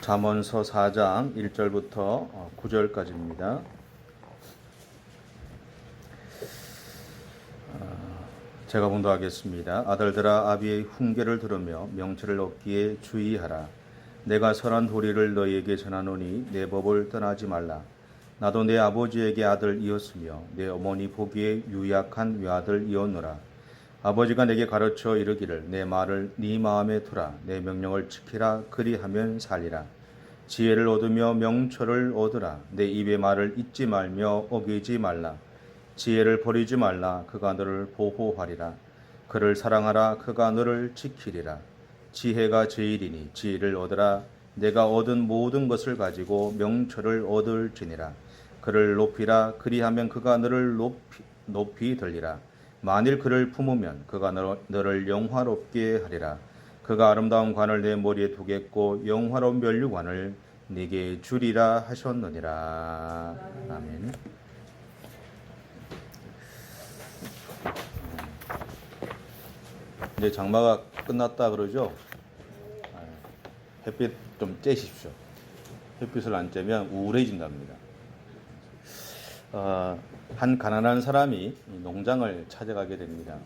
잠언서 4장 1절부터 9절까지입니다. 제가 봉독하겠습니다. 아들들아 아비의 훈계를 들으며 명철을 얻기에 주의하라. 내가 선한 도리를 너희에게 전하노니 내 법을 떠나지 말라. 나도 내 아버지에게 아들이었으며 내 어머니 보기에 유약한 외아들이었노라. 아버지가 내게 가르쳐 이르기를 내 말을 네 마음에 두라. 내 명령을 지키라. 그리하면 살리라. 지혜를 얻으며 명철을 얻으라. 내 입의 말을 잊지 말며 어기지 말라. 지혜를 버리지 말라. 그가 너를 보호하리라. 그를 사랑하라. 그가 너를 지키리라. 지혜가 제일이니 지혜를 얻으라. 내가 얻은 모든 것을 가지고 명철을 얻을지니라. 그를 높이라. 그리하면 그가 너를 높이 들리라. 만일 그를 품으면 그가 너를 영화롭게 하리라. 그가 아름다운 관을 내 머리에 두겠고 영화로운 면류관을 네게 주리라 하셨느니라. 아멘. 이제 장마가 끝났다 그러죠. 햇빛 좀 쬐십시오. 햇빛을 안 쬐면 우울해진답니다. 한 가난한 사람이 농장을 찾아가게 됩니다.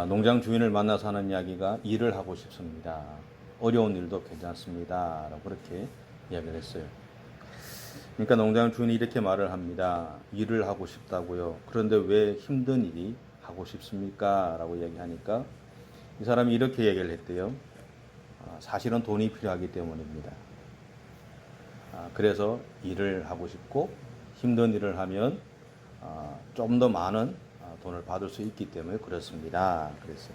농장 주인을 만나서 하는 이야기가 일을 하고 싶습니다. 어려운 일도 괜찮습니다. 라고 그렇게 이야기를 했어요. 그러니까 농장 주인이 이렇게 말을 합니다. 일을 하고 싶다고요. 그런데 왜 힘든 일이 하고 싶습니까? 라고 이야기하니까 이 사람이 이렇게 얘기를 했대요. 사실은 돈이 필요하기 때문입니다. 그래서 일을 하고 싶고 힘든 일을 하면 좀 더 많은 돈을 받을 수 있기 때문에 그렇습니다. 그랬어요.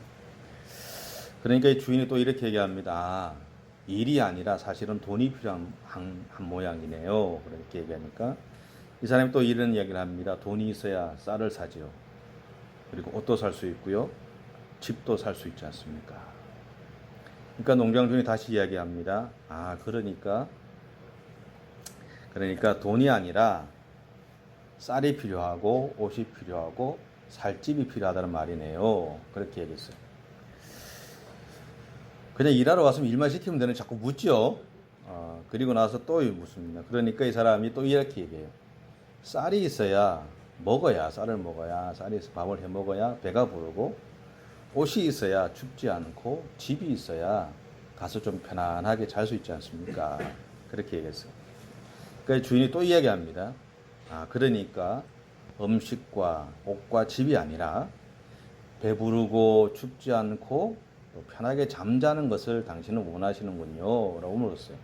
그러니까 이 주인이 또 이렇게 얘기합니다. 일이 아니라 사실은 돈이 필요한 한 모양이네요. 그렇게 얘기하니까 이 사람이 또 이런 이야기를 합니다. 돈이 있어야 쌀을 사지요. 그리고 옷도 살 수 있고요. 집도 살 수 있지 않습니까? 그러니까 농장 주인이 다시 이야기합니다. 그러니까 돈이 아니라 쌀이 필요하고 옷이 필요하고 살 집이 필요하다는 말이네요. 그렇게 얘기했어요. 그냥 일하러 왔으면 일만 시키면 되는 자꾸 묻죠. 그리고 나서 또 묻습니다. 그러니까 이 사람이 또 이렇게 얘기해요. 쌀이 있어야 쌀을 먹어야 쌀이 있어 밥을 해 먹어야 배가 부르고 옷이 있어야 춥지 않고 집이 있어야 가서 좀 편안하게 잘 수 있지 않습니까? 그렇게 얘기했어요. 그러니까 주인이 또 이야기합니다. 그러니까 음식과 옷과 집이 아니라 배부르고 춥지 않고 또 편하게 잠자는 것을 당신은 원하시는군요. 라고 물었어요.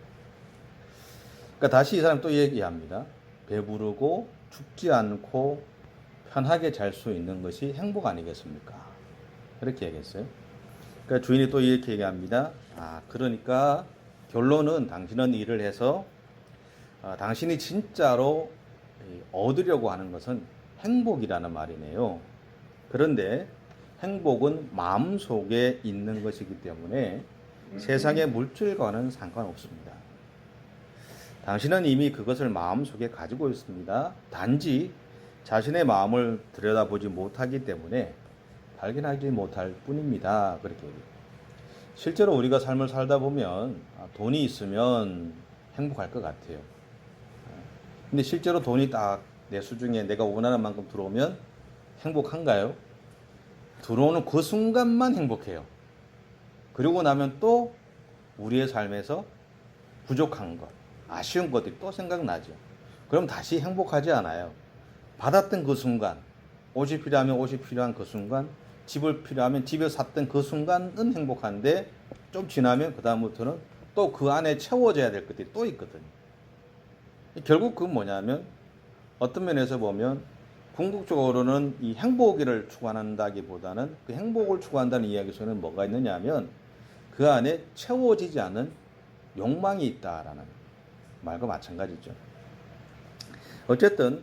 그러니까 다시 이 사람이 또 얘기합니다. 배부르고 춥지 않고 편하게 잘 수 있는 것이 행복 아니겠습니까? 그렇게 얘기했어요. 그러니까 주인이 또 이렇게 얘기합니다. 그러니까 결론은 당신은 일을 해서 당신이 진짜로 얻으려고 하는 것은 행복이라는 말이네요. 그런데 행복은 마음속에 있는 것이기 때문에 세상의 물질과는 상관없습니다. 당신은 이미 그것을 마음속에 가지고 있습니다. 단지 자신의 마음을 들여다보지 못하기 때문에 발견하지 못할 뿐입니다. 그렇게 얘기해요. 실제로 우리가 삶을 살다 보면 돈이 있으면 행복할 것 같아요. 근데 실제로 돈이 딱 내 수중에 내가 원하는 만큼 들어오면 행복한가요? 들어오는 그 순간만 행복해요. 그리고 나면 또 우리의 삶에서 부족한 것, 아쉬운 것들이 또 생각나죠. 그럼 다시 행복하지 않아요. 받았던 그 순간, 옷이 필요하면 옷이 필요한 그 순간, 집을 필요하면 집을 샀던 그 순간은 행복한데 좀 지나면 그 다음부터는 또 그 안에 채워져야 될 것들이 또 있거든요. 결국 그건 뭐냐면 어떤 면에서 보면 궁극적으로는 이 행복을 추구한다기보다는 그 행복을 추구한다는 이야기 속에는 뭐가 있느냐 하면 그 안에 채워지지 않은 욕망이 있다라는 말과 마찬가지죠. 어쨌든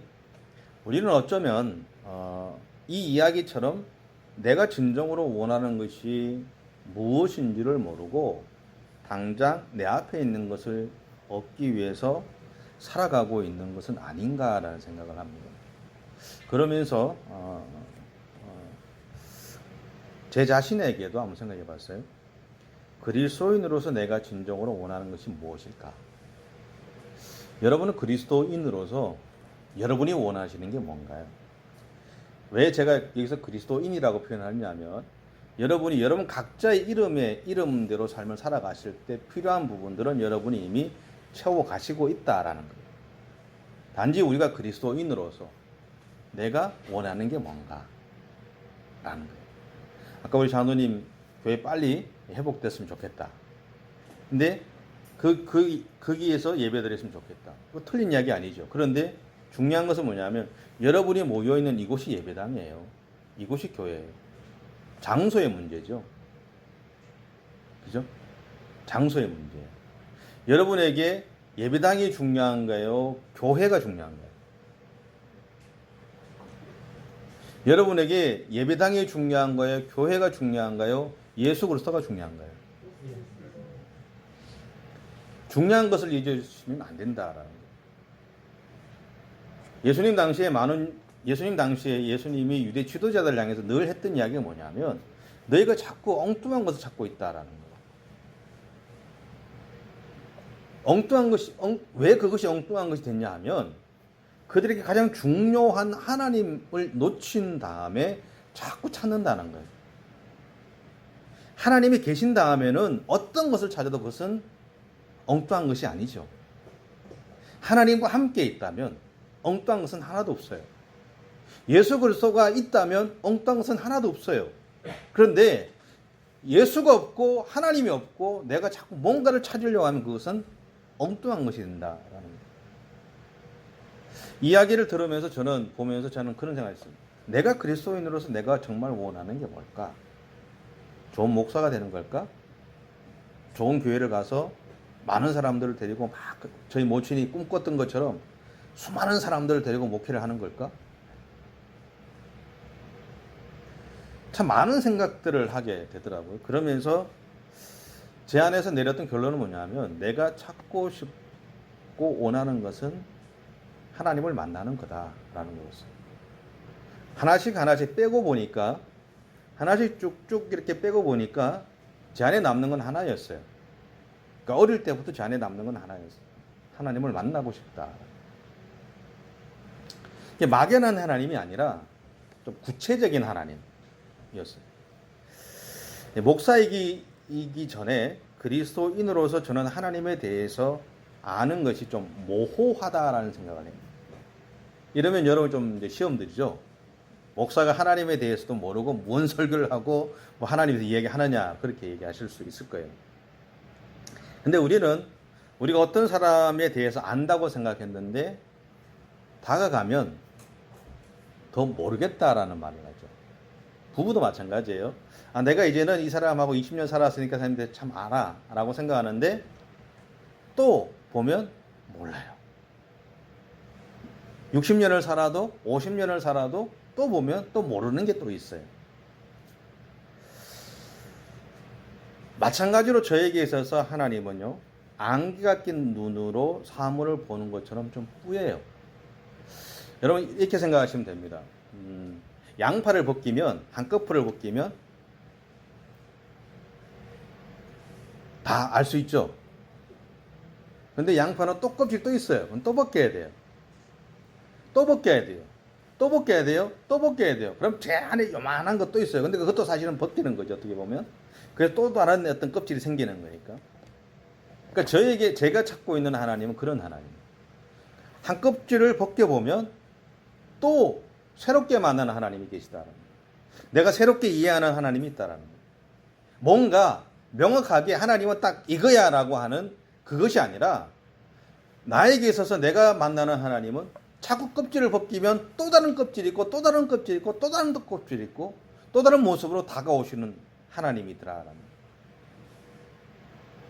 우리는 어쩌면 이 이야기처럼 내가 진정으로 원하는 것이 무엇인지를 모르고 당장 내 앞에 있는 것을 얻기 위해서 살아가고 있는 것은 아닌가라는 생각을 합니다. 그러면서 제 자신에게도 한번 생각해 봤어요. 그리스도인으로서 내가 진정으로 원하는 것이 무엇일까? 여러분은 그리스도인으로서 여러분이 원하시는 게 뭔가요? 왜 제가 여기서 그리스도인이라고 표현하냐면 여러분이 여러분 각자의 이름대로 삶을 살아가실 때 필요한 부분들은 여러분이 이미 채워가시고 있다라는 거예요. 단지 우리가 그리스도인으로서 내가 원하는 게 뭔가 라는 거예요. 아까 우리 장로님 교회 빨리 회복됐으면 좋겠다. 근데 거기에서 예배드렸으면 좋겠다. 그거 틀린 이야기 아니죠. 그런데 중요한 것은 뭐냐면 여러분이 모여있는 이곳이 예배당이에요. 이곳이 교회예요. 장소의 문제죠. 그죠? 장소의 문제예요. 여러분에게 예배당이 중요한가요? 교회가 중요한가요? 여러분에게 예배당이 중요한가요? 교회가 중요한가요? 예수 그리스도가 중요한가요? 중요한 것을 잊어주시면 안 된다라는 거예요. 예수님 당시에 예수님이 유대 지도자들 향해서 늘 했던 이야기가 뭐냐면 너희가 자꾸 엉뚱한 것을 찾고 있다라는 거예요. 왜 그것이 엉뚱한 것이 됐냐 하면 그들에게 가장 중요한 하나님을 놓친 다음에 자꾸 찾는다는 거예요. 하나님이 계신 다음에는 어떤 것을 찾아도 그것은 엉뚱한 것이 아니죠. 하나님과 함께 있다면 엉뚱한 것은 하나도 없어요. 예수 그리스도가 있다면 엉뚱한 것은 하나도 없어요. 그런데 예수가 없고 하나님이 없고 내가 자꾸 뭔가를 찾으려고 하면 그것은 엉뚱한 것이 된다라는 거예요. 이야기를 들으면서 보면서 저는 그런 생각이 있습니다. 내가 그리스도인으로서 내가 정말 원하는 게 뭘까? 좋은 목사가 되는 걸까? 좋은 교회를 가서 많은 사람들을 데리고 막 저희 모친이 꿈꿨던 것처럼 수많은 사람들을 데리고 목회를 하는 걸까? 참 많은 생각들을 하게 되더라고요. 그러면서 제 안에서 내렸던 결론은 뭐냐면 내가 찾고 싶고 원하는 것은 하나님을 만나는 거다라는 거였어요. 하나씩 빼고 보니까 하나씩 쭉쭉 이렇게 빼고 보니까 제 안에 남는 건 하나였어요. 그러니까 어릴 때부터 제 안에 남는 건 하나였어요. 하나님을 만나고 싶다. 이게 막연한 하나님이 아니라 좀 구체적인 하나님이었어요. 목사이기 전에 그리스도인으로서 저는 하나님에 대해서 아는 것이 좀 모호하다라는 생각을 해요. 이러면 여러분 좀 이제 시험 들이죠. 목사가 하나님에 대해서도 모르고 뭔 설교를 하고 뭐 하나님에 대해서 이야기하느냐 그렇게 얘기하실 수 있을 거예요. 근데 우리가 어떤 사람에 대해서 안다고 생각했는데 다가가면 더 모르겠다라는 말을 하죠. 부부도 마찬가지예요. 내가 이제는 이 사람하고 20년 살았으니까 사람한테 참 알아 라고 생각하는데 또 보면 몰라요. 60년을 살아도 50년을 살아도 또 보면 또 모르는 게 또 있어요. 마찬가지로 저에게 있어서 하나님은요, 안개가 낀 눈으로 사물을 보는 것처럼 좀 뿌예요. 여러분 이렇게 생각하시면 됩니다. 양파를 벗기면, 한꺼풀을 벗기면 다 알 수 있죠. 근데 양파는 또 껍질 또 있어요. 그럼 또 벗겨야 돼요. 또 벗겨야 돼요. 또 벗겨야 돼요. 또 벗겨야 돼요. 그럼 제 안에 요만한 것도 있어요. 근데 그것도 사실은 벗기는 거죠. 어떻게 보면. 그래서 또 다른 어떤 껍질이 생기는 거니까. 그러니까 제가 찾고 있는 하나님은 그런 하나님이에요. 한 껍질을 벗겨보면 또 새롭게 만나는 하나님이 계시다라는 거예요. 내가 새롭게 이해하는 하나님이 있다라는 거예요. 뭔가 명확하게 하나님은 딱 이거야 라고 하는 그것이 아니라 나에게 있어서 내가 만나는 하나님은 자꾸 껍질을 벗기면 또 다른 껍질이 있고 또 다른 껍질이 있고 또 다른 껍질이 있고 또 다른 모습으로 다가오시는 하나님이더라라는 거예요.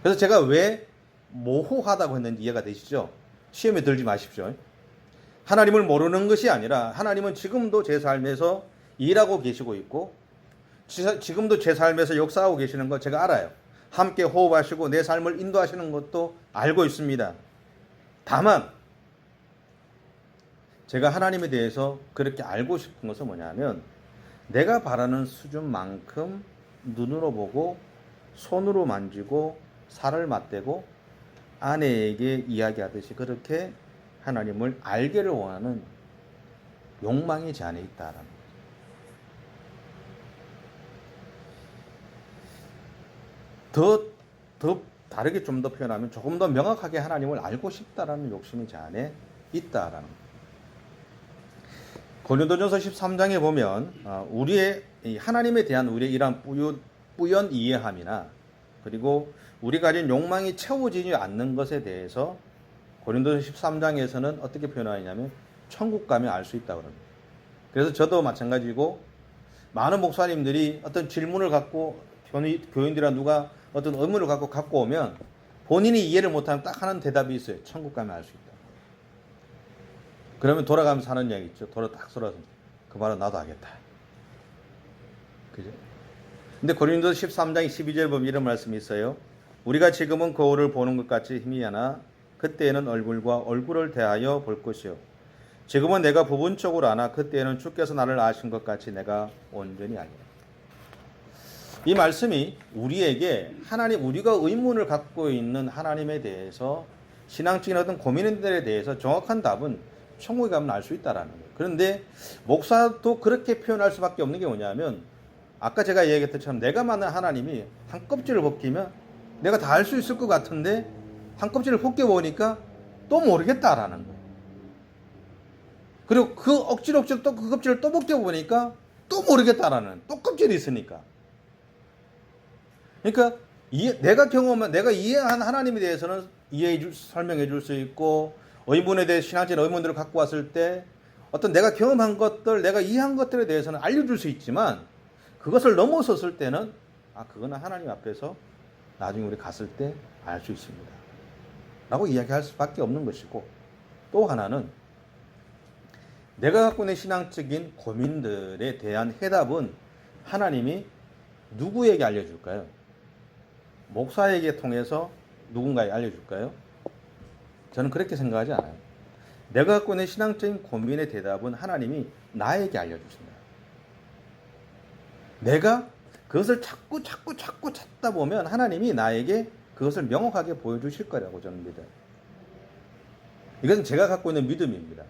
그래서 제가 왜 모호하다고 했는지 이해가 되시죠? 시험에 들지 마십시오. 하나님을 모르는 것이 아니라 하나님은 지금도 제 삶에서 일하고 계시고 있고 지금도 제 삶에서 역사하고 계시는 거 제가 알아요. 함께 호흡하시고 내 삶을 인도하시는 것도 알고 있습니다. 다만 제가 하나님에 대해서 그렇게 알고 싶은 것은 뭐냐면 내가 바라는 수준만큼 눈으로 보고 손으로 만지고 살을 맞대고 아내에게 이야기하듯이 그렇게 하나님을 알기를 원하는 욕망이 제 안에 있다라는 거죠. 더 다르게 좀 더 표현하면 조금 더 명확하게 하나님을 알고 싶다라는 욕심이 제 안에 있다라는 거죠. 고린도전서 13장에 보면 우리의 하나님에 대한 우리의 이러한 뿌연 이해함이나 그리고 우리가 가진 욕망이 채워지지 않는 것에 대해서 고린도전서 13장에서는 어떻게 표현하냐면 천국 가면 알 수 있다고 합니다. 그래서 저도 마찬가지고 많은 목사님들이 어떤 질문을 갖고 교인들이나 누가 어떤 의문을 갖고 오면 본인이 이해를 못하면 딱 하는 대답이 있어요. 천국 가면 알 수 있다. 그러면 돌아가면서 하는 이야기 있죠. 딱 돌아서 그 말은 나도 하겠다. 그죠? 근데 고린도서 13장 12절 보면 이런 말씀이 있어요. 우리가 지금은 거울을 보는 것 같이 희미하나 그때에는 얼굴과 얼굴을 대하여 볼 것이요. 지금은 내가 부분적으로 아나 그때에는 주께서 나를 아신 것 같이 내가 온전히 알리라. 이 말씀이 우리에게 우리가 의문을 갖고 있는 하나님에 대해서 신앙적인 어떤 고민들에 대해서 정확한 답은 천국에 가면 알 수 있다라는 거예요. 그런데 목사도 그렇게 표현할 수밖에 없는 게 뭐냐면 아까 제가 얘기했던 것처럼 내가 만난 하나님이 한 껍질을 벗기면 내가 다 알 수 있을 것 같은데 한 껍질을 벗겨보니까 또 모르겠다라는 거예요. 그리고 그 억지로 또 그 껍질을 또 벗겨보니까 또 모르겠다라는 또 껍질이 있으니까. 그러니까 내가 경험한 내가 이해한 하나님에 대해서는 설명해 줄 수 있고 의문에 대해 신앙적인 의문들을 갖고 왔을 때 어떤 내가 경험한 것들, 내가 이해한 것들에 대해서는 알려줄 수 있지만 그것을 넘어섰을 때는 그거는 하나님 앞에서 나중에 우리 갔을 때 알 수 있습니다. 라고 이야기할 수밖에 없는 것이고 또 하나는 내가 갖고 있는 신앙적인 고민들에 대한 해답은 하나님이 누구에게 알려줄까요? 목사에게 통해서 누군가에 알려줄까요? 저는 그렇게 생각하지 않아요. 내가 갖고 있는 신앙적인 고민의 대답은 하나님이 나에게 알려주신다. 내가 그것을 자꾸 찾다 보면 하나님이 나에게 그것을 명확하게 보여주실 거라고 저는 믿어요. 이것은 제가 갖고 있는 믿음입니다.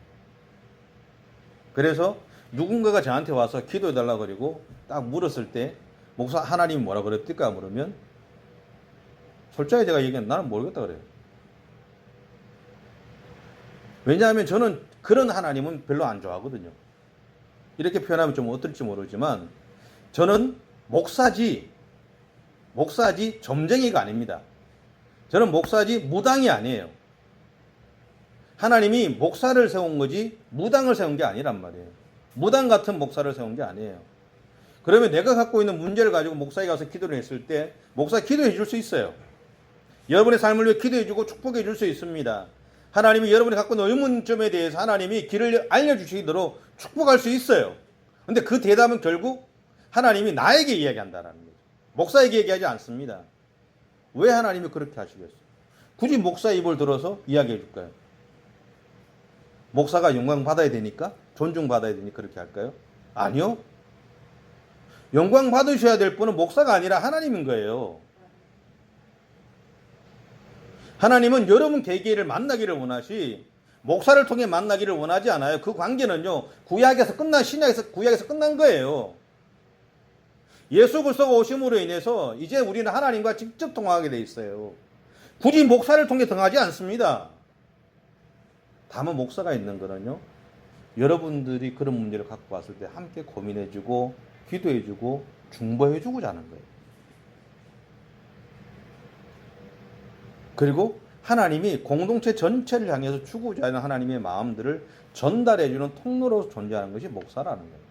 그래서 누군가가 저한테 와서 기도해달라고 그러고 딱 물었을 때 목사 하나님이 뭐라 그랬을까 물으면 솔직하게 제가 얘기하면 나는 모르겠다 그래요. 왜냐하면 저는 그런 하나님은 별로 안 좋아하거든요. 이렇게 표현하면 좀 어떨지 모르지만 저는 목사지 점쟁이가 아닙니다. 저는 목사지 무당이 아니에요. 하나님이 목사를 세운 거지 무당을 세운 게 아니란 말이에요. 무당 같은 목사를 세운 게 아니에요. 그러면 내가 갖고 있는 문제를 가지고 목사에 가서 기도를 했을 때 목사 기도해 줄 수 있어요. 여러분의 삶을 위해 기도해 주고 축복해 줄 수 있습니다. 하나님이 여러분이 갖고 있는 의문점에 대해서 하나님이 길을 알려주시도록 축복할 수 있어요. 근데 그 대답은 결국 하나님이 나에게 이야기한다는 거죠. 목사에게 얘기하지 않습니다. 왜 하나님이 그렇게 하시겠어요? 굳이 목사 입을 들어서 이야기해 줄까요? 목사가 영광 받아야 되니까? 존중 받아야 되니까 그렇게 할까요? 아니요. 영광 받으셔야 될 분은 목사가 아니라 하나님인 거예요. 하나님은 여러분 개개인을 만나기를 원하시 목사를 통해 만나기를 원하지 않아요. 그 관계는요. 신약에서 구약에서 끝난 거예요. 예수 그리스도가 오심으로 인해서 이제 우리는 하나님과 직접 통화하게 돼 있어요. 굳이 목사를 통해 통하지 않습니다. 다만 목사가 있는 거는요. 여러분들이 그런 문제를 갖고 왔을 때 함께 고민해주고 기도해주고 중보해주고자 하는 거예요. 그리고 하나님이 공동체 전체를 향해서 추구하자 하는 하나님의 마음들을 전달해주는 통로로 존재하는 것이 목사라는 거예요.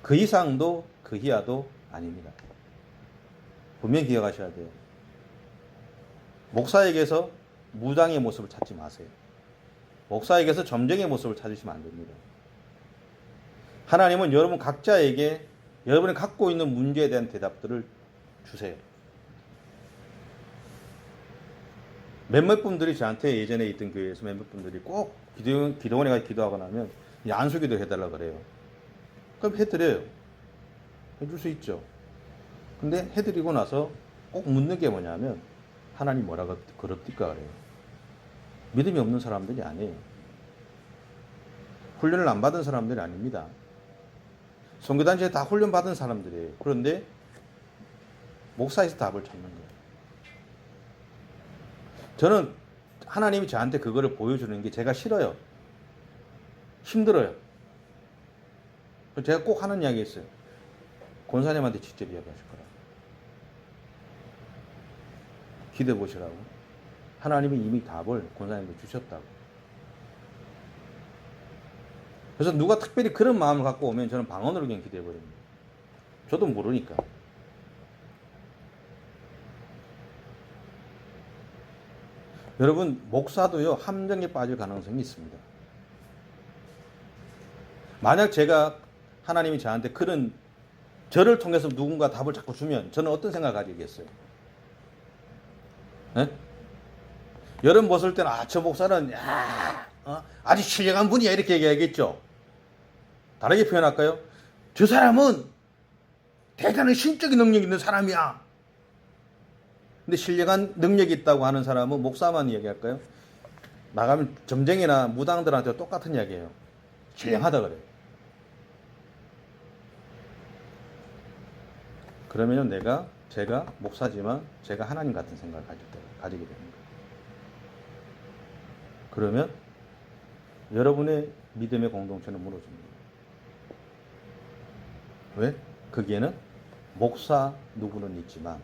그 이상도 그 이하도 아닙니다. 분명히 기억하셔야 돼요. 목사에게서 무당의 모습을 찾지 마세요. 목사에게서 점쟁이의 모습을 찾으시면 안 됩니다. 하나님은 여러분 각자에게 여러분이 갖고 있는 문제에 대한 대답들을 주세요. 몇몇 분들이 저한테 예전에 있던 교회에서 몇몇 분들이 꼭 기도원에 가서 기도하고 나면 안수기도 해달라고 그래요. 그럼 해드려요. 해줄 수 있죠. 근데 해드리고 나서 꼭 묻는 게 뭐냐면 하나님 뭐라고 그럽니까 그래요. 믿음이 없는 사람들이 아니에요. 훈련을 안 받은 사람들이 아닙니다. 선교단체에 다 훈련 받은 사람들이에요. 그런데 목사에서 답을 찾는 거예요. 저는 하나님이 저한테 그거를 보여주는 게 제가 싫어요. 힘들어요. 제가 꼭 하는 이야기 있어요. 권사님한테 직접 이야기하실 거라고. 기도해 보시라고. 하나님이 이미 답을 권사님께 주셨다고. 그래서 누가 특별히 그런 마음을 갖고 오면 저는 방언으로 그냥 기도해 버립니다. 저도 모르니까. 여러분, 목사도요, 함정에 빠질 가능성이 있습니다. 만약 제가 하나님이 저한테 그런 저를 통해서 누군가 답을 자꾸 주면 저는 어떤 생각을 가지겠어요? 네? 여러분 보실 때는 저 목사는 아주 신령한 분이야 이렇게 얘기하겠죠. 다르게 표현할까요? 저 사람은 대단한 신적인 능력이 있는 사람이야. 근데 신령한 능력이 있다고 하는 사람은 목사만 이야기할까요? 나가면 점쟁이나 무당들한테 똑같은 이야기예요. 신령하다 그래요. 그러면 제가 목사지만 제가 하나님 같은 생각을 가지게 됩니다. 그러면 여러분의 믿음의 공동체는 무너집니다. 왜? 거기에는 목사 누구는 있지만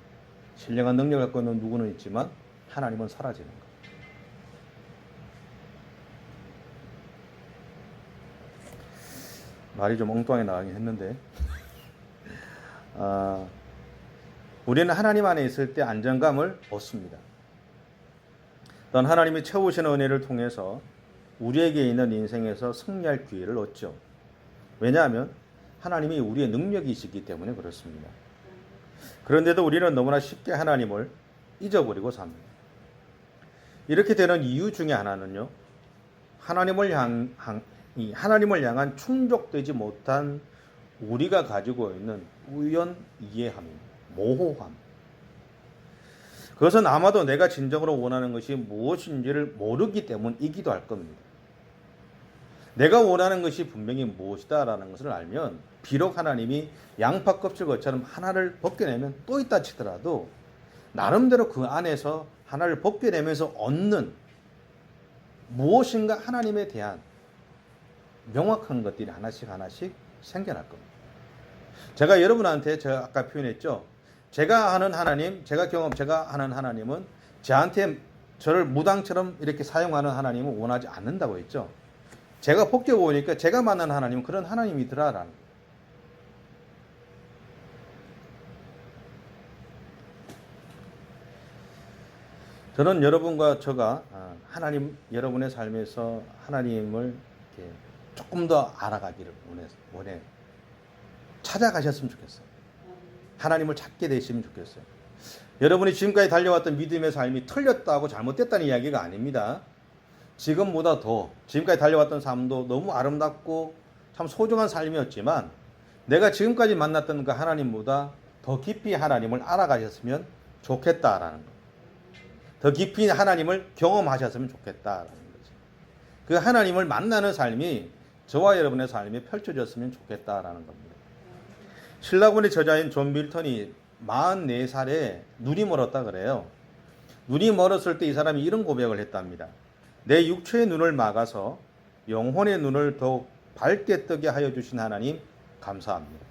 신령한 능력을 갖고 있는 누구는 있지만 하나님은 사라지는 거예요. 말이 좀 엉뚱하게 나가긴 했는데 우리는 하나님 안에 있을 때 안정감을 얻습니다. 또한 하나님이 채우시는 은혜를 통해서 우리에게 있는 인생에서 승리할 기회를 얻죠. 왜냐하면 하나님이 우리의 능력이시기 때문에 그렇습니다. 그런데도 우리는 너무나 쉽게 하나님을 잊어버리고 삽니다. 이렇게 되는 이유 중에 하나는요, 하나님을 향한 충족되지 못한 우리가 가지고 있는 우연 이해함입니다. 모호함. 그것은 아마도 내가 진정으로 원하는 것이 무엇인지를 모르기 때문이기도 할 겁니다. 내가 원하는 것이 분명히 무엇이다라는 것을 알면 비록 하나님이 양파 껍질 것처럼 하나를 벗겨내면 또 있다 치더라도 나름대로 그 안에서 하나를 벗겨내면서 얻는 무엇인가 하나님에 대한 명확한 것들이 하나씩 생겨날 겁니다. 제가 여러분한테 제가 아까 표현했죠. 제가 하는 하나님, 제가 하는 하나님은 저한테 저를 무당처럼 이렇게 사용하는 하나님은 원하지 않는다고 했죠. 제가 벗겨보니까 제가 만난 하나님은 그런 하나님이더라라는 거예요. 저는 여러분과 저가 여러분의 삶에서 하나님을 이렇게 조금 더 알아가기를 원해. 찾아가셨으면 좋겠어요. 하나님을 찾게 되시면 좋겠어요. 여러분이 지금까지 달려왔던 믿음의 삶이 틀렸다고 잘못됐다는 이야기가 아닙니다. 지금보다 더 지금까지 달려왔던 삶도 너무 아름답고 참 소중한 삶이었지만 내가 지금까지 만났던 그 하나님보다 더 깊이 하나님을 알아가셨으면 좋겠다라는 거. 더 깊이 하나님을 경험하셨으면 좋겠다라는 거죠. 그 하나님을 만나는 삶이 저와 여러분의 삶에 펼쳐졌으면 좋겠다라는 겁니다. 신라군의 저자인 존 밀턴이 44살에 눈이 멀었다 그래요. 눈이 멀었을 때 이 사람이 이런 고백을 했답니다. 내 육체의 눈을 막아서 영혼의 눈을 더욱 밝게 뜨게 하여 주신 하나님 감사합니다.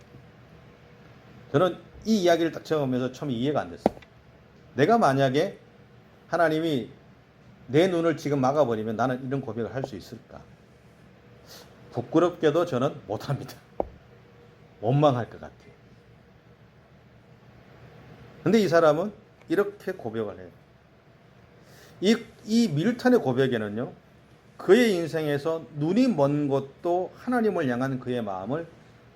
저는 이 이야기를 딱 적으면서 처음 이해가 안 됐어요. 내가 만약에 하나님이 내 눈을 지금 막아버리면 나는 이런 고백을 할 수 있을까? 부끄럽게도 저는 못합니다. 원망할 것 같아요. 근데 이 사람은 이렇게 고백을 해요. 이 밀턴의 고백에는요, 그의 인생에서 눈이 먼 것도 하나님을 향한 그의 마음을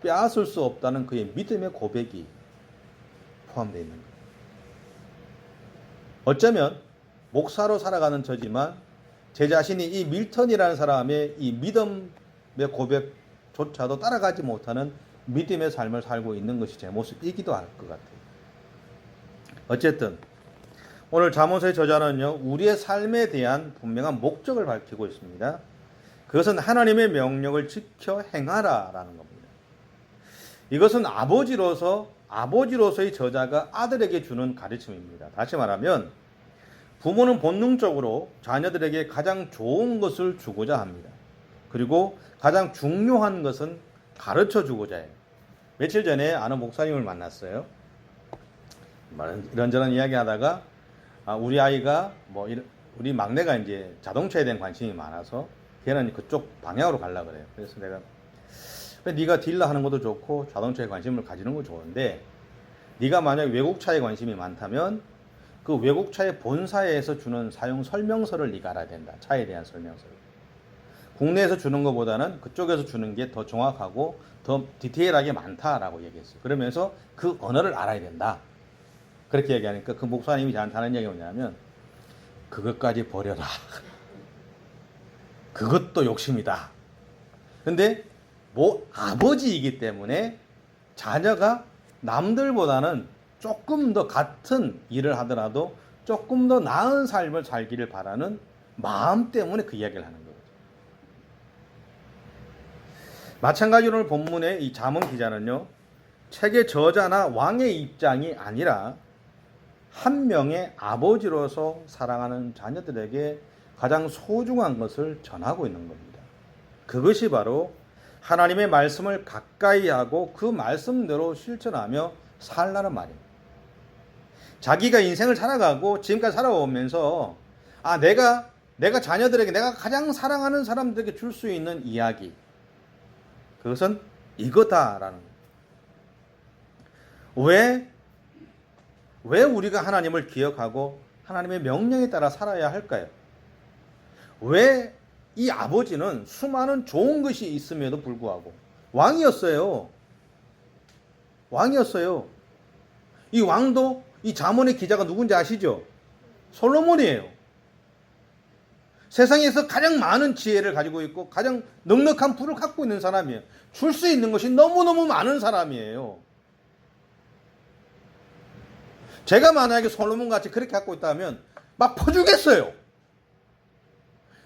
빼앗을 수 없다는 그의 믿음의 고백이 포함되어 있는 거예요. 어쩌면 목사로 살아가는 저지만 제 자신이 이 밀턴이라는 사람의 이 믿음의 고백조차도 따라가지 못하는 믿음의 삶을 살고 있는 것이 제 모습이기도 할 것 같아요. 어쨌든 오늘 잠언서의 저자는요, 우리의 삶에 대한 분명한 목적을 밝히고 있습니다. 그것은 하나님의 명령을 지켜 행하라라는 겁니다. 이것은 아버지로서의 저자가 아들에게 주는 가르침입니다. 다시 말하면 부모는 본능적으로 자녀들에게 가장 좋은 것을 주고자 합니다. 그리고 가장 중요한 것은 가르쳐 주고자 해요. 며칠 전에 아는 목사님을 만났어요. 이런저런 이야기 하다가 우리 아이가 우리 막내가 이제 자동차에 대한 관심이 많아서 걔는 그쪽 방향으로 가려고 그래요. 그래서 내가 네가 딜러 하는 것도 좋고 자동차에 관심을 가지는 거 좋은데 네가 만약 외국차에 관심이 많다면 그 외국차의 본사에서 주는 사용 설명서를 네가 알아야 된다. 차에 대한 설명서를. 국내에서 주는 것보다는 그쪽에서 주는 게 더 정확하고 더 디테일하게 많다라고 얘기했어요. 그러면서 그 언어를 알아야 된다. 그렇게 얘기하니까 그 목사님이 저한테 하는 얘기가 뭐냐면 그것까지 버려라. 그것도 욕심이다. 근데 아버지이기 때문에 자녀가 남들보다는 조금 더 같은 일을 하더라도 조금 더 나은 삶을 살기를 바라는 마음 때문에 그 이야기를 하는 거예요. 마찬가지로 오늘 본문의 이 잠언 기자는요, 책의 저자나 왕의 입장이 아니라 한 명의 아버지로서 사랑하는 자녀들에게 가장 소중한 것을 전하고 있는 겁니다. 그것이 바로 하나님의 말씀을 가까이 하고 그 말씀대로 실천하며 살라는 말이에요. 자기가 인생을 살아가고 지금까지 살아오면서 내가 자녀들에게 내가 가장 사랑하는 사람들에게 줄 수 있는 이야기, 그것은 이거다라는 거예요. 왜 우리가 하나님을 기억하고 하나님의 명령에 따라 살아야 할까요? 왜 이 아버지는 수많은 좋은 것이 있음에도 불구하고 왕이었어요. 이 왕도 이 잠언의 기자가 누군지 아시죠? 솔로몬이에요. 세상에서 가장 많은 지혜를 가지고 있고 가장 넉넉한 부를 갖고 있는 사람이에요. 줄 수 있는 것이 너무너무 많은 사람이에요. 제가 만약에 솔로몬 같이 그렇게 갖고 있다면 막 퍼주겠어요.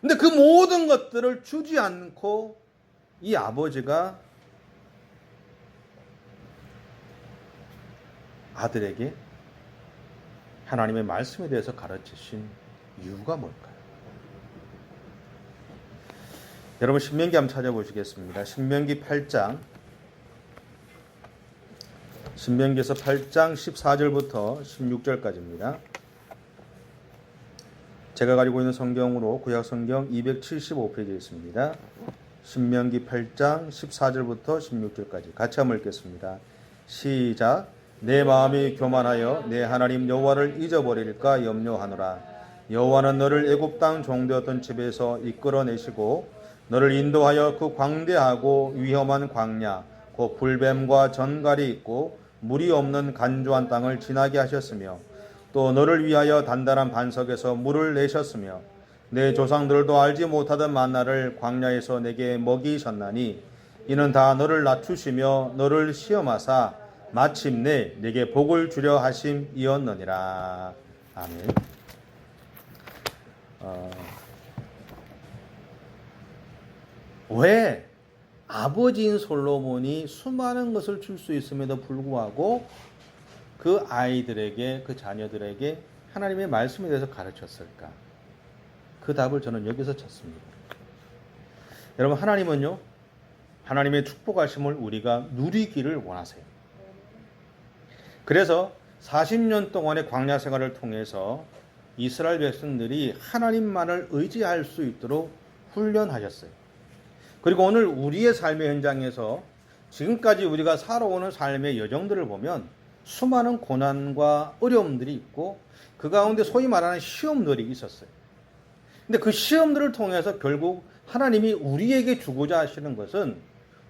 근데 그 모든 것들을 주지 않고 이 아버지가 아들에게 하나님의 말씀에 대해서 가르치신 이유가 뭘까요? 여러분 신명기 한번 찾아보시겠습니다. 신명기에서 8장 14절부터 16절까지입니다. 제가 가지고 있는 성경으로 구약성경 275페이지에 있습니다. 신명기 8장 14절부터 16절까지 같이 한번 읽겠습니다. 시작. 내 마음이 교만하여 내 하나님 여호와를 잊어버릴까 염려하노라. 여호와는 너를 애굽 땅 종되었던 집에서 이끌어내시고 너를 인도하여 그 광대하고 위험한 광야 곧 불뱀과 전갈이 있고 물이 없는 간조한 땅을 지나게 하셨으며 또 너를 위하여 단단한 반석에서 물을 내셨으며 내 조상들도 알지 못하던 만나를 광야에서 내게 먹이셨나니 이는 다 너를 낮추시며 너를 시험하사 마침내 내게 복을 주려 하심이었느니라. 아멘. 왜 아버지인 솔로몬이 수많은 것을 줄 수 있음에도 불구하고 그 아이들에게, 그 자녀들에게 하나님의 말씀에 대해서 가르쳤을까? 그 답을 저는 여기서 찾습니다. 여러분, 하나님은요, 하나님의 축복하심을 우리가 누리기를 원하세요. 그래서 40년 동안의 광야 생활을 통해서 이스라엘 백성들이 하나님만을 의지할 수 있도록 훈련하셨어요. 그리고 오늘 우리의 삶의 현장에서 지금까지 우리가 살아오는 삶의 여정들을 보면 수많은 고난과 어려움들이 있고 그 가운데 소위 말하는 시험들이 있었어요. 근데 그 시험들을 통해서 결국 하나님이 우리에게 주고자 하시는 것은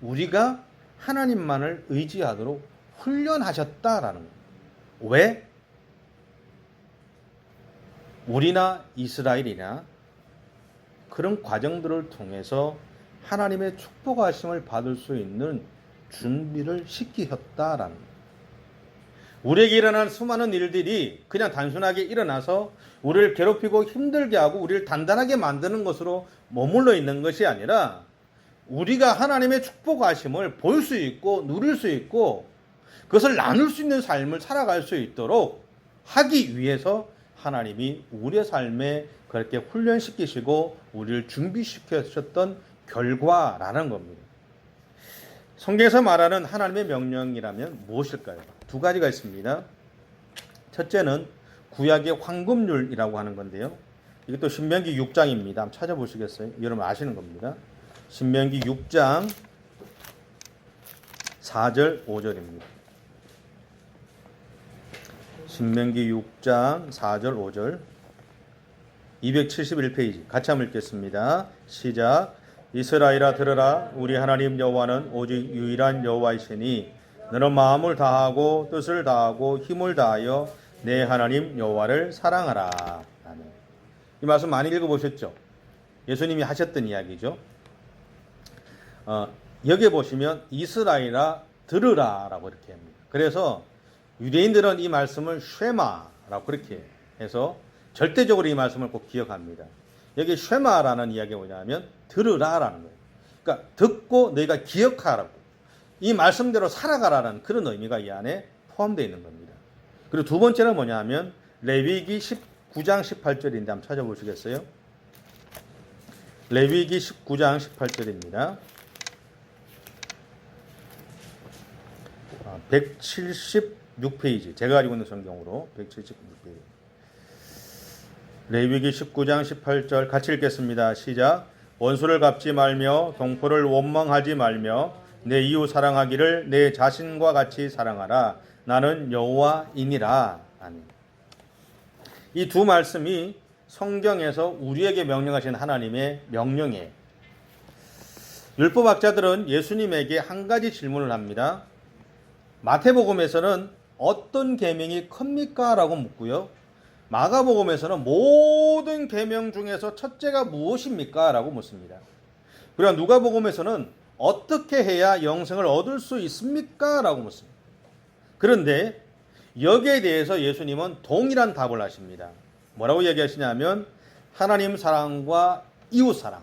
우리가 하나님만을 의지하도록 훈련하셨다라는 거예요. 왜? 우리나 이스라엘이나 그런 과정들을 통해서 하나님의 축복하심을 받을 수 있는 준비를 시키셨다라는 거예요. 우리에게 일어난 수많은 일들이 그냥 단순하게 일어나서 우리를 괴롭히고 힘들게 하고 우리를 단단하게 만드는 것으로 머물러 있는 것이 아니라 우리가 하나님의 축복하심을 볼 수 있고 누릴 수 있고 그것을 나눌 수 있는 삶을 살아갈 수 있도록 하기 위해서 하나님이 우리의 삶에 그렇게 훈련시키시고 우리를 준비시키셨던 결과라는 겁니다. 성경에서 말하는 하나님의 명령이라면 무엇일까요? 두 가지가 있습니다. 첫째는 구약의 황금률이라고 하는 건데요. 이것도 신명기 6장입니다. 한번 찾아보시겠어요? 여러분 아시는 겁니다. 신명기 6장 4절 5절입니다. 신명기 6장 4절 5절 271페이지 같이 한번 읽겠습니다. 시작. 이스라엘아 들으라. 우리 하나님 여호와는 오직 유일한 여호와이시니 너는 마음을 다하고 뜻을 다하고 힘을 다하여 내 하나님 여호와를 사랑하라. 아멘. 이 말씀 많이 읽어보셨죠? 예수님이 하셨던 이야기죠. 여기에 보시면 이스라엘아 들으라 라고 이렇게 합니다. 그래서 유대인들은 이 말씀을 쉐마라고 그렇게 해서 절대적으로 이 말씀을 꼭 기억합니다. 여기 쉐마라는 이야기가 뭐냐면 들으라라는 거예요. 그러니까 듣고 너희가 기억하라고 이 말씀대로 살아가라는 그런 의미가 이 안에 포함되어 있는 겁니다. 그리고 두 번째는 뭐냐면 레위기 19장 18절인데 한번 찾아보시겠어요? 레위기 19장 18절입니다. 176페이지 제가 가지고 있는 성경으로 176페이지 레위기 19장 18절 같이 읽겠습니다. 시작. 원수를 갚지 말며 동포를 원망하지 말며 내 이웃 사랑하기를 내 자신과 같이 사랑하라. 나는 여호와이니라. 아멘. 이 두 말씀이 성경에서 우리에게 명령하신 하나님의 명령이에요. 율법학자들은 예수님에게 한 가지 질문을 합니다. 마태복음에서는 어떤 계명이 큽니까? 라고 묻고요. 마가복음에서는 모든 계명 중에서 첫째가 무엇입니까? 라고 묻습니다. 그리고 누가복음에서는 어떻게 해야 영생을 얻을 수 있습니까? 라고 묻습니다. 그런데 여기에 대해서 예수님은 동일한 답을 하십니다. 뭐라고 얘기하시냐면 하나님 사랑과 이웃 사랑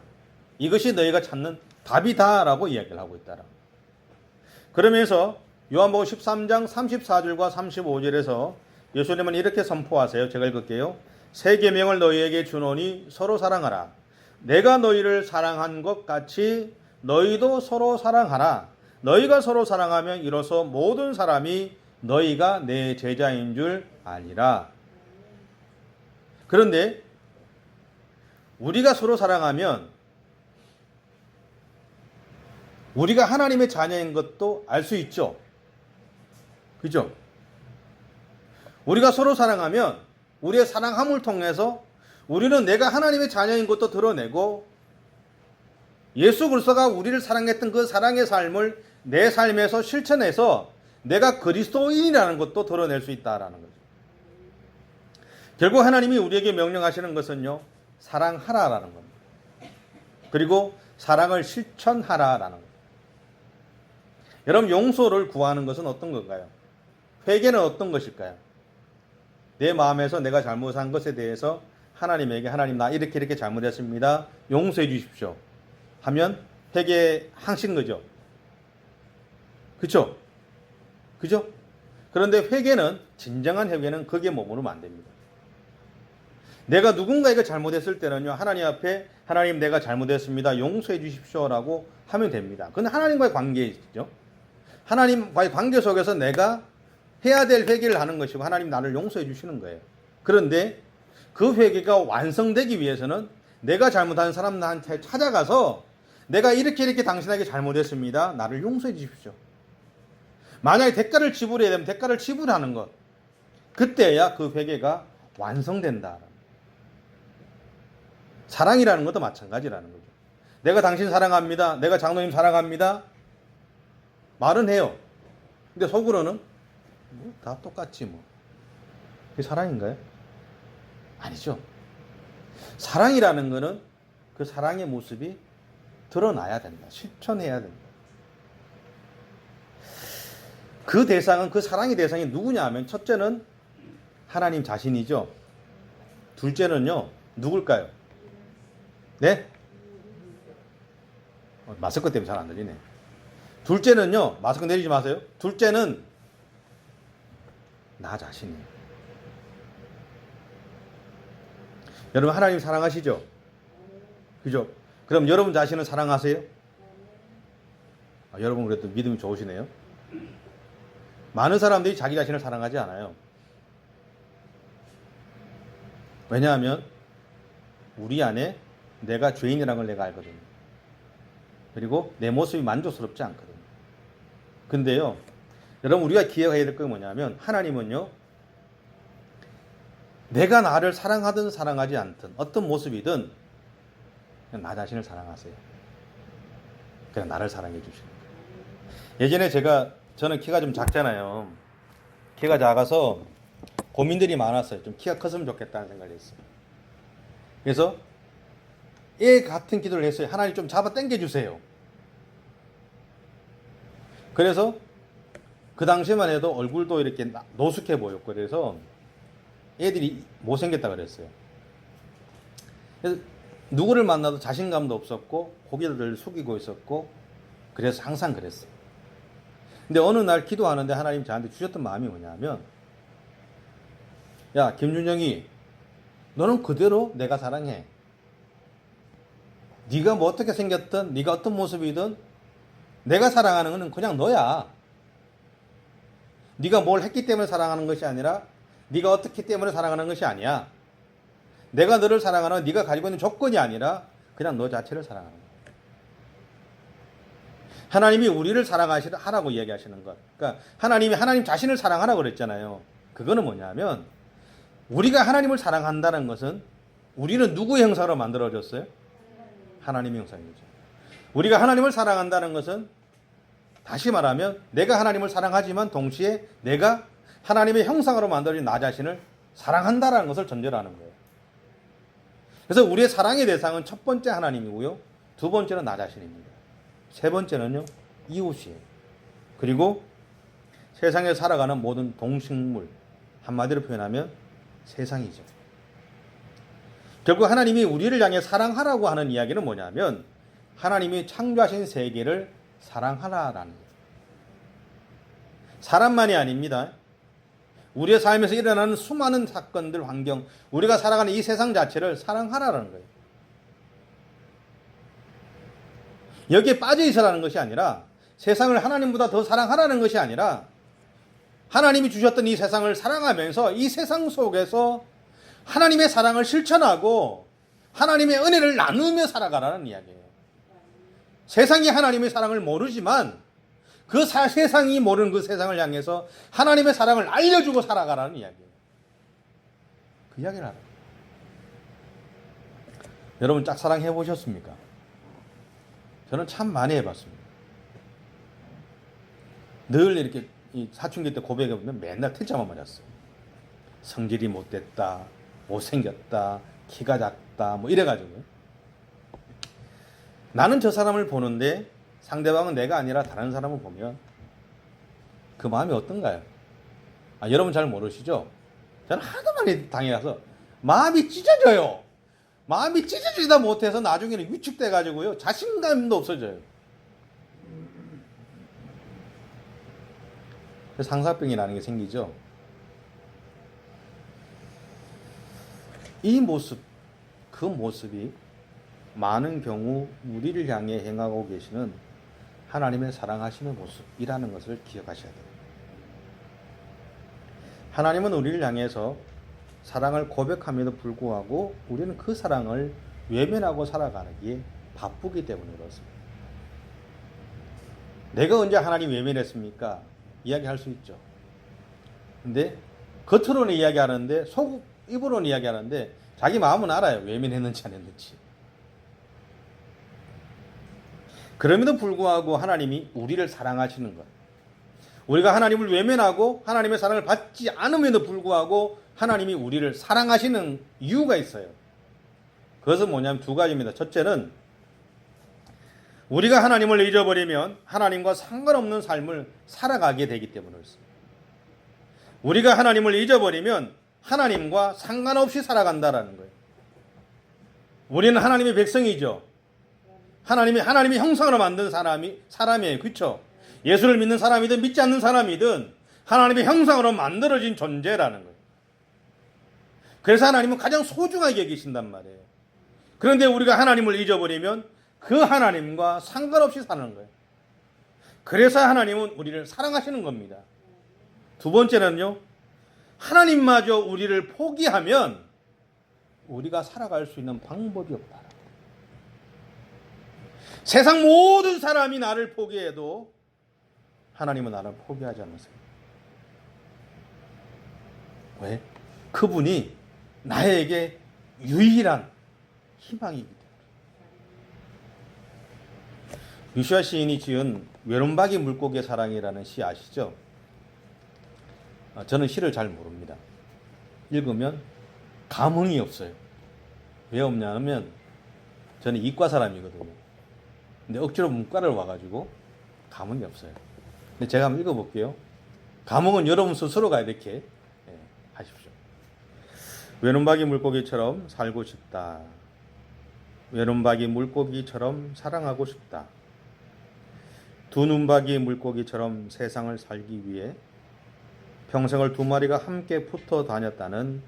이것이 너희가 찾는 답이다 라고 이야기를 하고 있다라. 그러면서 요한복음 13장 34절과 35절에서 예수님은 이렇게 선포하세요. 제가 읽을게요. 새 계명을 너희에게 주노니 서로 사랑하라. 내가 너희를 사랑한 것 같이 너희도 서로 사랑하라. 너희가 서로 사랑하면 이로써 모든 사람이 너희가 내 제자인 줄 아니라. 그런데 우리가 서로 사랑하면 우리가 하나님의 자녀인 것도 알 수 있죠. 그죠? 우리가 서로 사랑하면 우리의 사랑함을 통해서 우리는 내가 하나님의 자녀인 것도 드러내고 예수 그리스도가 우리를 사랑했던 그 사랑의 삶을 내 삶에서 실천해서 내가 그리스도인이라는 것도 드러낼 수 있다라는 거죠. 결국 하나님이 우리에게 명령하시는 것은요. 사랑하라라는 겁니다. 그리고 사랑을 실천하라라는 겁니다. 여러분 용서를 구하는 것은 어떤 건가요? 회개는 어떤 것일까요? 내 마음에서 내가 잘못한 것에 대해서 하나님에게 하나님 나 이렇게 잘못했습니다. 용서해 주십시오. 하면 회개하신 거죠. 그렇죠? 그죠? 그런데 회개는 진정한 회개는 거기에 머무르면 안 됩니다. 내가 누군가에게 잘못했을 때는요. 하나님 앞에 하나님 내가 잘못했습니다. 용서해 주십시오라고 하면 됩니다. 그건 하나님과의 관계이죠. 하나님과의 관계 속에서 내가 해야 될 회개를 하는 것이고 하나님 나를 용서해 주시는 거예요. 그런데 그 회개가 완성되기 위해서는 내가 잘못한 사람한테 찾아가서 내가 이렇게 당신에게 잘못했습니다. 나를 용서해 주십시오. 만약에 대가를 지불해야 되면 대가를 지불하는 것. 그때야 그 회개가 완성된다. 사랑이라는 것도 마찬가지라는 거죠. 내가 당신 사랑합니다. 내가 장로님 사랑합니다. 말은 해요. 근데 속으로는 다 똑같지 뭐. 그게 사랑인가요? 아니죠. 사랑이라는 것은 그 사랑의 모습이 드러나야 된다. 실천해야 된다. 그 대상은, 그 사랑의 대상이 누구냐 하면 첫째는 하나님 자신이죠. 둘째는요, 누굴까요? 네? 마스크 때문에 잘 안 들리네. 둘째는요, 마스크 내리지 마세요. 둘째는 나 자신이에요. 여러분 하나님 사랑하시죠? 그죠? 그럼 여러분 자신을 사랑하세요? 여러분 그래도 믿음이 좋으시네요. 많은 사람들이 자기 자신을 사랑하지 않아요. 왜냐하면 우리 안에 내가 죄인이라는 걸 내가 알거든요. 그리고 내 모습이 만족스럽지 않거든요. 근데요, 여러분 우리가 기억해야 될 건 뭐냐면 하나님은요, 내가 나를 사랑하든 사랑하지 않든 어떤 모습이든 그냥 나 자신을 사랑하세요. 그냥 나를 사랑해 주시는 거예요. 예전에 저는 키가 좀 작잖아요. 키가 작아서 고민들이 많았어요. 좀 키가 컸으면 좋겠다는 생각을 했어요. 그래서 애 같은 기도를 했어요. 하나님 좀 잡아 당겨 주세요. 그래서 그 당시만 해도 얼굴도 이렇게 노숙해 보였고, 그래서 애들이 못생겼다 그랬어요. 그래서 누구를 만나도 자신감도 없었고 고개를 숙이고 있었고, 그래서 항상 그랬어요. 근데 어느 날 기도하는데 하나님 저한테 주셨던 마음이 뭐냐면, 야 김준영이, 너는 그대로 내가 사랑해. 네가 뭐 어떻게 생겼든 네가 어떤 모습이든 내가 사랑하는 것은 그냥 너야. 네가 뭘 했기 때문에 사랑하는 것이 아니라 네가 어떻기 때문에 사랑하는 것이 아니야. 내가 너를 사랑하는 네가 가지고 있는 조건이 아니라 그냥 너 자체를 사랑하는 거야. 하나님이 우리를 사랑하라고 이야기하시는 것. 그러니까 하나님이 하나님 자신을 사랑하라고 그랬잖아요. 그거는 뭐냐면 우리가 하나님을 사랑한다는 것은 우리는 누구의 형상으로 만들어졌어요? 하나님의 형상이죠. 우리가 하나님을 사랑한다는 것은 다시 말하면 내가 하나님을 사랑하지만 동시에 내가 하나님의 형상으로 만들어진 나 자신을 사랑한다는 것을 전제로 하는 거예요. 그래서 우리의 사랑의 대상은 첫 번째 하나님이고요. 두 번째는 나 자신입니다. 세 번째는요, 이웃이에요. 그리고 세상에 살아가는 모든 동식물, 한마디로 표현하면 세상이죠. 결국 하나님이 우리를 향해 사랑하라고 하는 이야기는 뭐냐면 하나님이 창조하신 세계를 사랑하라라는 거예요. 사람만이 아닙니다. 우리의 삶에서 일어나는 수많은 사건들, 환경, 우리가 살아가는 이 세상 자체를 사랑하라는 거예요. 여기에 빠져 있으라는 것이 아니라, 세상을 하나님보다 더 사랑하라는 것이 아니라, 하나님이 주셨던 이 세상을 사랑하면서 이 세상 속에서 하나님의 사랑을 실천하고 하나님의 은혜를 나누며 살아가라는 이야기예요. 세상이 하나님의 사랑을 모르지만 그 세상이 모르는 그 세상을 향해서 하나님의 사랑을 알려주고 살아가라는 이야기예요. 그 이야기를 하라. 여러분 짝사랑 해보셨습니까? 저는 참 많이 해봤습니다. 늘 이렇게 사춘기 때 고백해보면 맨날 틀자만 맞았어요. 성질이 못됐다, 못생겼다, 키가 작다, 뭐 이래가지고요. 나는 저 사람을 보는데 상대방은 내가 아니라 다른 사람을 보면 그 마음이 어떤가요? 여러분 잘 모르시죠? 저는 하도 많이 당해가서 마음이 찢어져요. 마음이 찢어지다 못해서 나중에는 위축돼가지고요, 자신감도 없어져요. 상사병이라는 게 생기죠. 이 모습, 그 모습이 많은 경우 우리를 향해 행하고 계시는 하나님의 사랑하시는 모습이라는 것을 기억하셔야 돼요. 하나님은 우리를 향해서 사랑을 고백함에도 불구하고 우리는 그 사랑을 외면하고 살아가기에 바쁘기 때문에 그렇습니다. 내가 언제 하나님 외면했습니까? 이야기할 수 있죠. 근데 겉으로는 이야기하는데 입으로는 이야기하는데 자기 마음은 알아요. 외면했는지 안 했는지. 그럼에도 불구하고 하나님이 우리를 사랑하시는 것, 우리가 하나님을 외면하고 하나님의 사랑을 받지 않음에도 불구하고 하나님이 우리를 사랑하시는 이유가 있어요. 그것은 뭐냐면 두 가지입니다. 첫째는 우리가 하나님을 잊어버리면 하나님과 상관없는 삶을 살아가게 되기 때문에 그렇습니다. 우리가 하나님을 잊어버리면 하나님과 상관없이 살아간다라는 거예요. 우리는 하나님의 백성이죠. 하나님의 형상으로 만든 사람이에요. 그렇죠? 예수를 믿는 사람이든 믿지 않는 사람이든 하나님의 형상으로 만들어진 존재라는 거예요. 그래서 하나님은 가장 소중하게 여기신단 말이에요. 그런데 우리가 하나님을 잊어버리면 그 하나님과 상관없이 사는 거예요. 그래서 하나님은 우리를 사랑하시는 겁니다. 두 번째는요, 하나님마저 우리를 포기하면 우리가 살아갈 수 있는 방법이 없다. 세상 모든 사람이 나를 포기해도 하나님은 나를 포기하지 않으세요. 왜? 그분이 나에게 유일한 희망이기 때문에. 유시아 시인이 지은 외론박이 물고기의 사랑이라는 시 아시죠? 저는 시를 잘 모릅니다. 읽으면 감흥이 없어요. 왜 없냐면 저는 이과 사람이거든요. 근데 억지로 문과를 와가지고 감흥이 없어요. 근데 제가 한번 읽어볼게요. 감흥은 여러분 스스로가 이렇게 하십시오. 외눈박이 물고기처럼 살고 싶다. 외눈박이 물고기처럼 사랑하고 싶다. 두 눈박이 물고기처럼 세상을 살기 위해 평생을 두 마리가 함께 붙어 다녔다는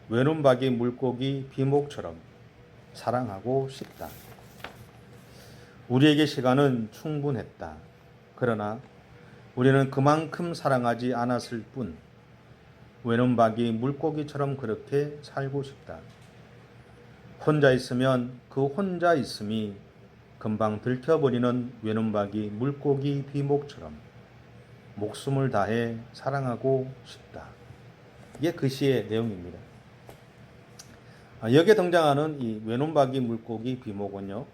외눈박이 물고기 비목처럼 사랑하고 싶다. 우리에게 시간은 충분했다. 그러나 우리는 그만큼 사랑하지 않았을 뿐 외눈박이 물고기처럼 그렇게 살고 싶다. 혼자 있으면 그 혼자 있음이 금방 들켜버리는 외눈박이 물고기 비목처럼 목숨을 다해 사랑하고 싶다. 이게 그 시의 내용입니다. 여기에 등장하는 이 외눈박이 물고기 비목은요,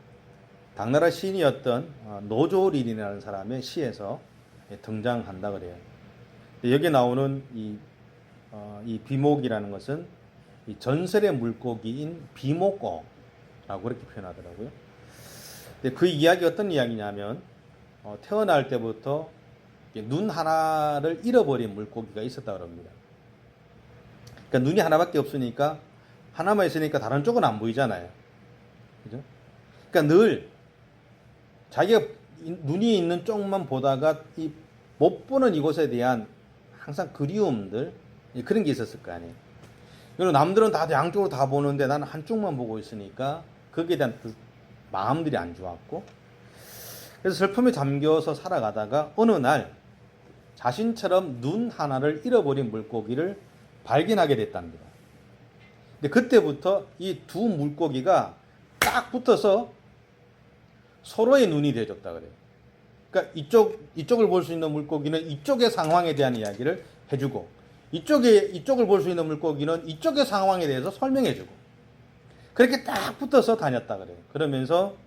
당나라 시인이었던 노조릴이라는 사람의 시에서 등장한다 그래요. 여기 나오는 이 비목이라는 것은 이 전설의 물고기인 비목어라고 그렇게 표현하더라고요. 그 이야기 어떤 이야기냐면 태어날 때부터 눈 하나를 잃어버린 물고기가 있었다 그럽니다. 그러니까 눈이 하나밖에 없으니까 하나만 있으니까 다른 쪽은 안 보이잖아요. 그죠? 그러니까 늘 자기가 눈이 있는 쪽만 보다가 이 못 보는 이곳에 대한 항상 그리움들 그런 게 있었을 거 아니에요. 그리고 남들은 다 양쪽으로 다 보는데 나는 한쪽만 보고 있으니까 거기에 대한 마음들이 안 좋았고, 그래서 슬픔에 잠겨서 살아가다가 어느 날 자신처럼 눈 하나를 잃어버린 물고기를 발견하게 됐답니다. 근데 그때부터 이 두 물고기가 딱 붙어서 서로의 눈이 되어줬다 그래요. 그러니까 이쪽을 볼 수 있는 물고기는 이쪽의 상황에 대한 이야기를 해주고, 이쪽을 볼 수 있는 물고기는 이쪽의 상황에 대해서 설명해주고, 그렇게 딱 붙어서 다녔다 그래요. 그러면서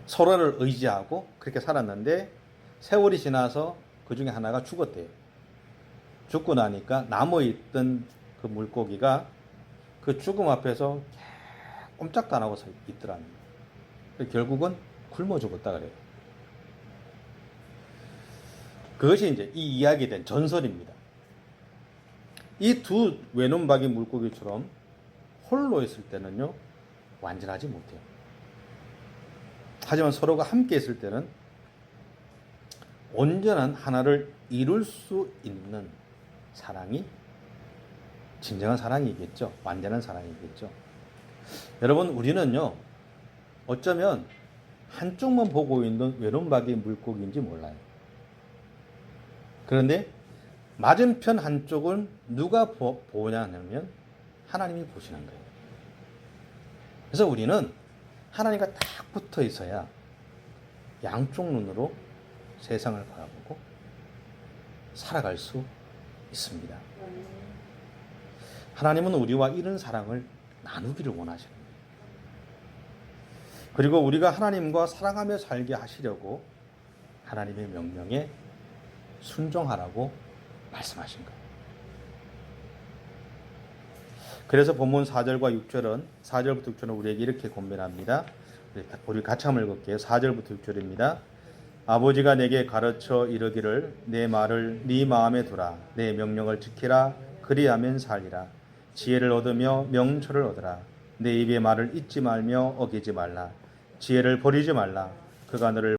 서로를 의지하고 그렇게 살았는데 세월이 지나서 그 중에 하나가 죽었대요. 죽고 나니까 남아있던 그 물고기가 그 죽음 앞에서 꼼짝도 안 하고 서 있더랍니다. 결국은 굶어 죽었다 그래요. 그것이 이제 이 이야기에 대한 전설입니다. 이 두 외눈박이 물고기처럼 홀로 있을 때는요, 완전하지 못해요. 하지만 서로가 함께 있을 때는 온전한 하나를 이룰 수 있는 사랑이 진정한 사랑이겠죠. 완전한 사랑이겠죠. 여러분, 우리는요, 어쩌면 한쪽만 보고 있는 외눈박이 물고기인지 몰라요. 그런데 맞은편 한쪽은 누가 보냐면 하나님이 보시는 거예요. 그래서 우리는 하나님과 딱 붙어 있어야 양쪽 눈으로 세상을 바라보고 살아갈 수 있습니다. 하나님은 우리와 이런 사랑을 나누기를 원하시는 거예요. 그리고 우리가 하나님과 사랑하며 살게 하시려고 하나님의 명령에 순종하라고 말씀하신 거예요. 그래서 본문 4절과 6절은 4절부터 6절은 우리에게 이렇게 권면합니다. 우리 같이 한번 읽을게요. 4절부터 6절입니다. 아버지가 내게 가르쳐 이르기를 내 말을 네 마음에 두라. 내 명령을 지키라. 그리하면 살리라. 지혜를 얻으며 명철을 얻으라. 내 입의 말을 잊지 말며 어기지 말라. 지혜를 버리지 말라. 그가 너를